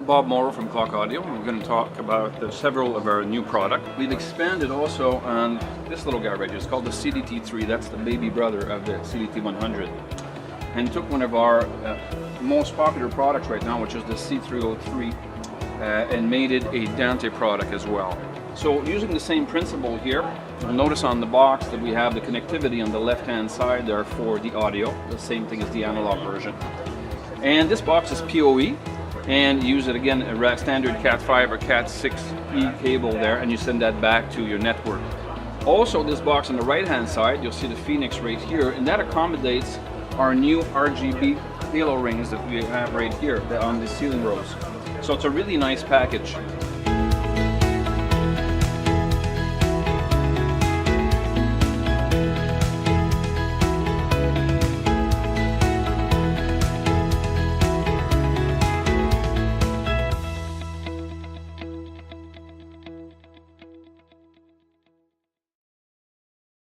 Bob Morrow from Clockaudio. We're going to talk about several of our new products. We've expanded also on this little guy right here. It's called the CDT-3. That's the baby brother of the CDT-100. And took one of our most popular products right now, which is the C303, and made it a Dante product as well. So using the same principle here, you'll notice on the box that we have the connectivity on the left-hand side there for the audio, the same thing as the analog version. And this box is PoE, and you use it again a standard Cat5 or Cat6e cable there, and you send that back to your network. Also, this box on the right-hand side, you'll see the Phoenix right here, and that accommodates our new RGB halo rings that we have right here on the ceiling rows. So it's a really nice package.